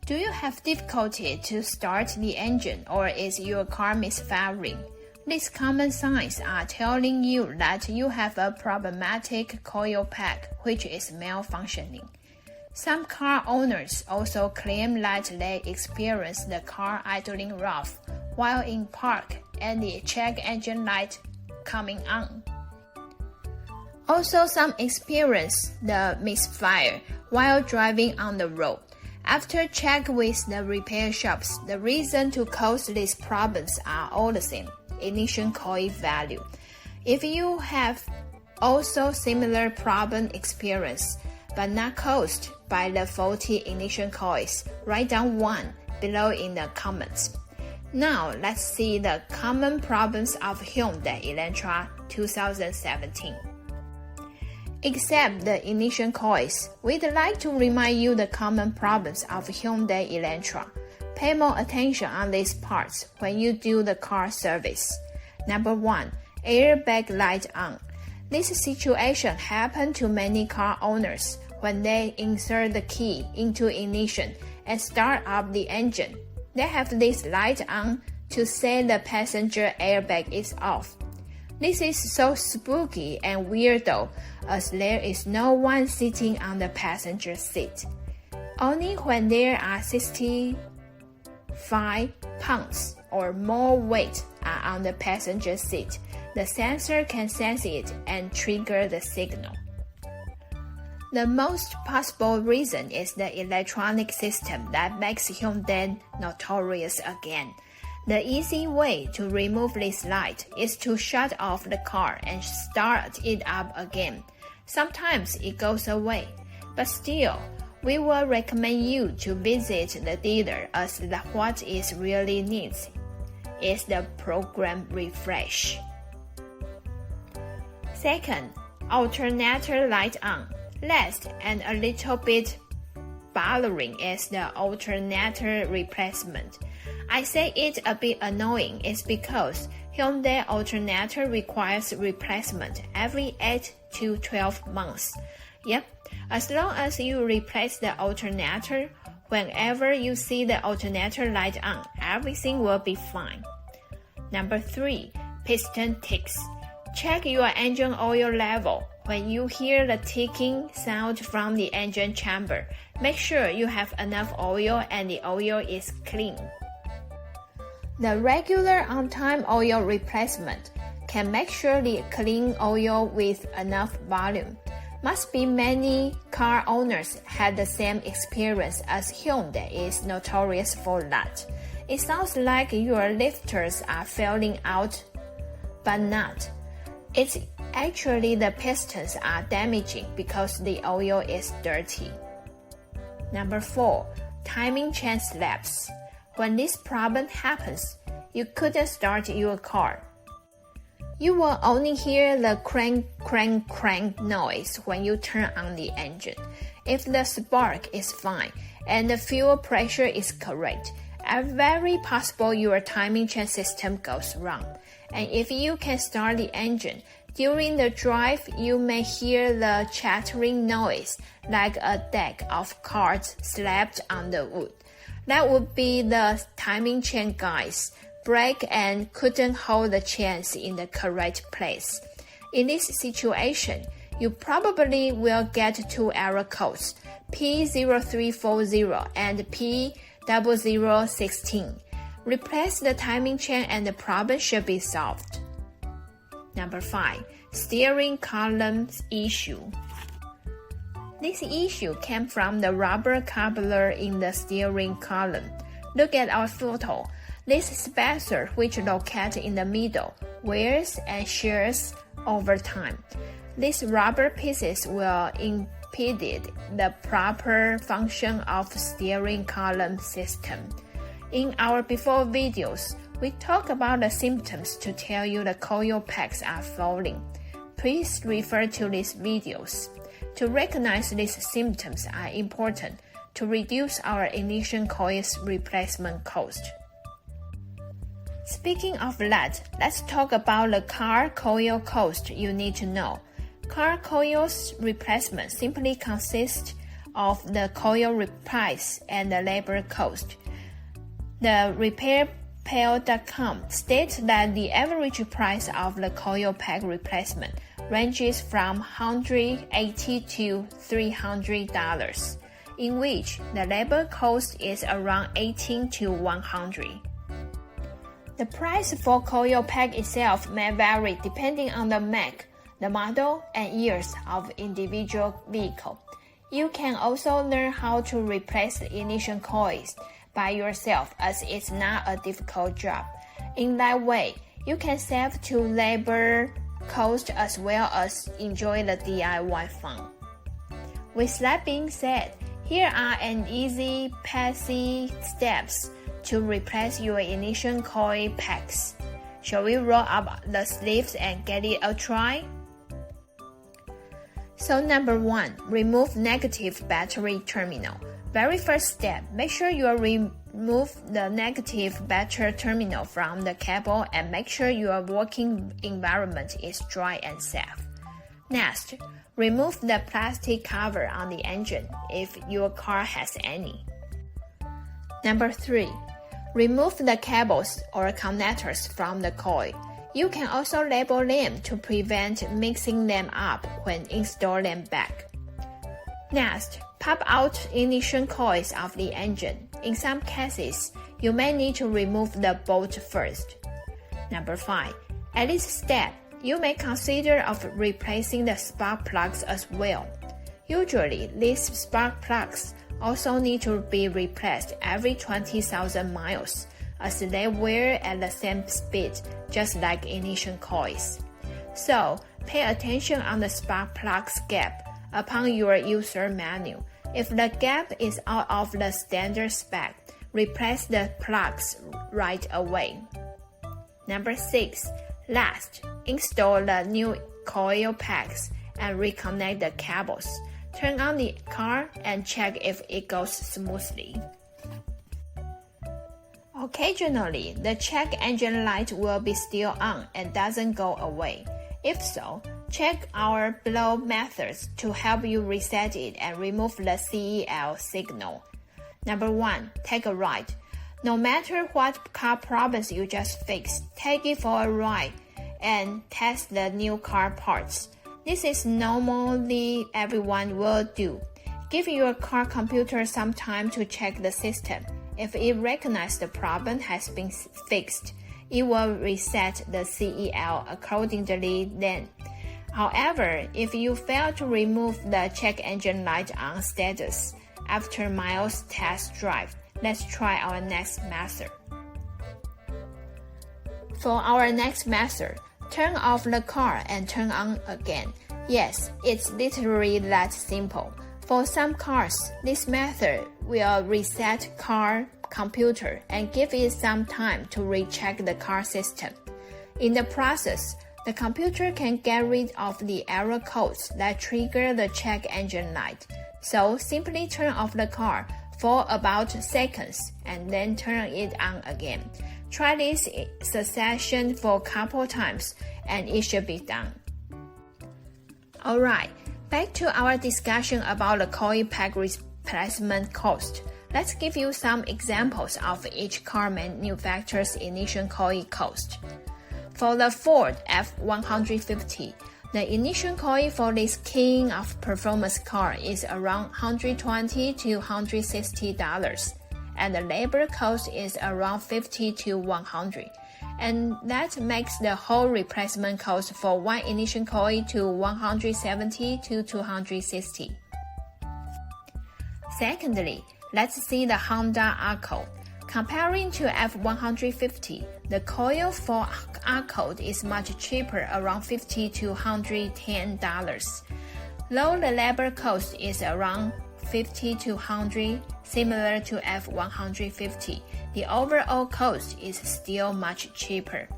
Do you have difficulty to start the engine, or is your car misfiring? These common signs are telling you that you have a problematic coil pack which is malfunctioning. Some car owners also claim that they experience the car idling rough while in park and the check engine light coming on. Also, some experience the misfire while driving on the road. After check with the repair shops, the reason to cause these problems are all the same: ignition coil value. If you have also similar problem experience, but not caused by the faulty ignition coils, write down one below in the comments. Now let's see the common problems of Hyundai Elantra 2017. Except the ignition coils, we'd like to remind you the common problems of Hyundai Elantra. Pay more attention on these parts when you do the car service. Number 1. Airbag light on. This situation happens to many car owners when they insert the key into ignition and start up the engine. They have this light on to say the passenger airbag is off. This is so spooky and weirdo, as there is no one sitting on the passenger seat. Only when there are 65 pounds or more weight are on the passenger seat, the sensor can sense it and trigger the signal. The most possible reason is the electronic system that makes Hyundai notorious again. The easy way to remove this light is to shut off the car and start it up again. Sometimes it goes away, but still, we will recommend you to visit the dealer, as what it really needs is the program refresh. Second, alternator light on. Last and a little bit bothering is the alternator replacement. I say it a bit annoying is because Hyundai alternator requires replacement every 8 to 12 months. Yep, as long as you replace the alternator, whenever you see the alternator light on, everything will be fine. Number 3. Piston ticks. Check your engine oil level. When you hear the ticking sound from the engine chamber, make sure you have enough oil and the oil is clean. The regular on-time oil replacement can make sure the clean oil with enough volume. Must be many car owners had the same experience, as Hyundai is notorious for that. It sounds like your lifters are failing out, but not. It's actually the pistons are damaging because the oil is dirty. Number 4. Timing chain snaps. When this problem happens, you couldn't start your car. You will only hear the crank, crank, crank noise when you turn on the engine. If the spark is fine and the fuel pressure is correct, it's very possible your timing chain system goes wrong. And if you can start the engine, during the drive you may hear the chattering noise like a deck of cards slapped on the wood. That would be the timing chain guys brake and couldn't hold the chains in the correct place. In this situation, you probably will get 2 error codes, P0340 and P0016. Replace the timing chain and the problem should be solved. Number 5. Steering column issue. This issue came from the rubber coupler in the steering column. Look at our photo. This spacer, which located in the middle, wears and shears over time. These rubber pieces will impede the proper function of steering column system. In our before videos, we talk about the symptoms to tell you the coil packs are falling. Please refer to these videos. To recognize these symptoms are important to reduce our ignition coils replacement cost. Speaking of that, let's talk about the car coil cost you need to know. Car coils replacement simply consists of the coil price and the labor cost. The RepairPal.com states that the average price of the coil pack replacement ranges from $180 to $300, in which the labor cost is around $18 to $100. The price for coil pack itself may vary depending on the make, the model, and years of individual vehicle. You can also learn how to replace the ignition coils by yourself, as it's not a difficult job. In that way, you can save to labor cost as well as enjoy the DIY fun. With that being said, here are an easy, peasy steps to replace your ignition coil packs. Shall we roll up the sleeves and get it a try? So number 1, remove negative battery terminal. Very first step, make sure you remove the negative battery terminal from the cable and make sure your working environment is dry and safe. Next, remove the plastic cover on the engine if your car has any. Number 3, remove the cables or connectors from the coil. You can also label them to prevent mixing them up when install them back. Next, pop out ignition coils of the engine. In some cases, you may need to remove the bolt first. Number 5, at this step, you may consider of replacing the spark plugs as well. Usually, these spark plugs also need to be replaced every 20,000 miles, as they wear at the same speed, just like ignition coils. So, pay attention on the spark plug's gap upon your user manual. If the gap is out of the standard spec, replace the plugs right away. Number 6, last, install the new coil packs and reconnect the cables. Turn on the car and check if it goes smoothly. Occasionally, the check engine light will be still on and doesn't go away. If so, check our below methods to help you reset it and remove the CEL signal. Number 1, take a ride. No matter what car problems you just fixed, take it for a ride and test the new car parts. This is normally everyone will do. Give your car computer some time to check the system. If it recognizes the problem has been fixed, it will reset the CEL accordingly then. However, if you fail to remove the check engine light on status after miles test drive, let's try our next method. For our next method, turn off the car and turn on again. Yes, it's literally that simple. For some cars, this method will reset car computer and give it some time to recheck the car system. In the process, the computer can get rid of the error codes that trigger the check engine light. So simply turn off the car for about seconds and then turn it on again. Try this succession for a couple times and it should be done. Alright, back to our discussion about the coil pack replacement cost. Let's give you some examples of each car manufacturer's ignition coil cost. For the Ford F-150, the ignition coil for this king of performance car is around $120 to $160, and the labor cost is around $50 to $100. And that makes the whole replacement cost for one ignition coil to $170 to $260. Secondly, let's see the Honda Accord. Comparing to F-150, the coil for Accord is much cheaper, around $50 to $110. Though the labor cost is around $50 to $100, similar to F-150, the overall cost is still much cheaper.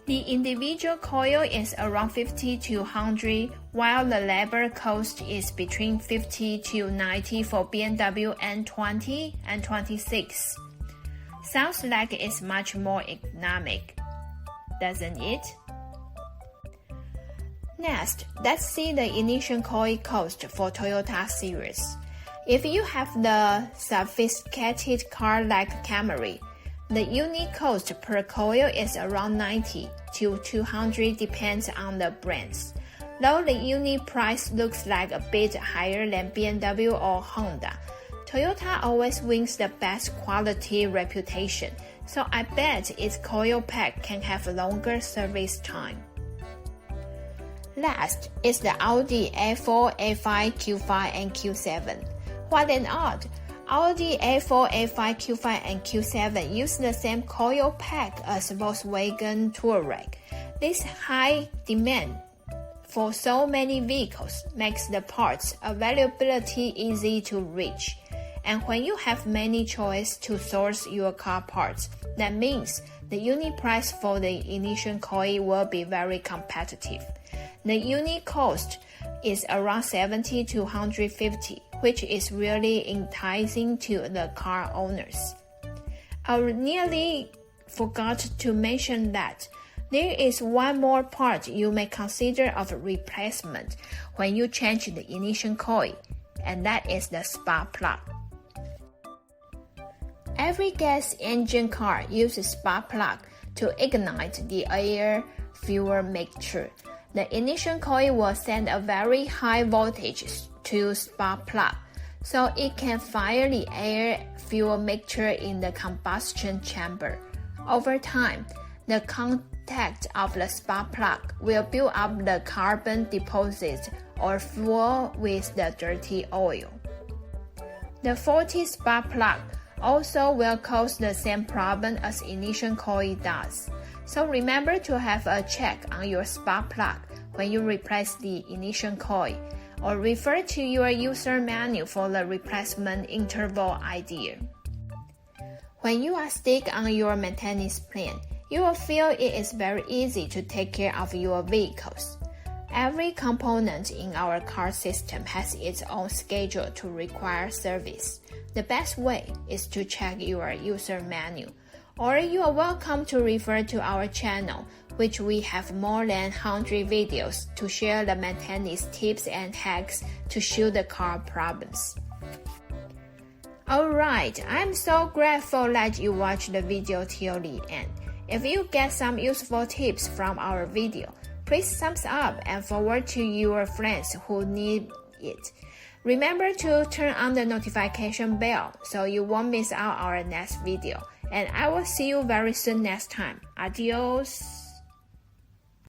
The individual coil is around $50 to $100, while the labor cost is between $50 to $90 for BMW N20 and 26. Sounds like it's much more economic, doesn't it? Next, let's see the initial coil cost for Toyota series. If you have the sophisticated car like Camry, the unit cost per coil is around 90 to 200 depends on the brands. Though the unit price looks like a bit higher than BMW or Honda, Toyota always wins the best quality reputation, so I bet its coil pack can have longer service time. Last is the Audi A4, A5, Q5, and Q7. What an odd! Audi A4, A5, Q5, and Q7 use the same coil pack as Volkswagen Touareg. This high demand for so many vehicles makes the parts availability easy to reach. And when you have many choices to source your car parts, that means the unit price for the initial coil will be very competitive. The unit cost is around 70 to 150, which is really enticing to the car owners. I nearly forgot to mention that there is one more part you may consider of replacement when you change the ignition coil, and that is the spark plug. Every gas engine car uses spark plug to ignite the air-fuel mixture. The ignition coil will send a very high voltage to spark plug, so it can fire the air-fuel mixture in the combustion chamber. Over time, the contact of the spark plug will build up the carbon deposit or fuel with the dirty oil. The faulty spark plug also will cause the same problem as ignition coil does. So remember to have a check on your spark plug when you replace the ignition coil, or refer to your user manual for the replacement interval idea. When you are stuck on your maintenance plan, you will feel it is very easy to take care of your vehicles. Every component in our car system has its own schedule to require service. The best way is to check your user manual, or you are welcome to refer to our channel, which we have more than 100 videos to share the maintenance tips and hacks to show the car problems. Alright, I'm so grateful that you watched the video till the end. If you get some useful tips from our video, please thumbs up and forward to your friends who need it. Remember to turn on the notification bell so you won't miss out our next video. And I will see you very soon next time. Adios!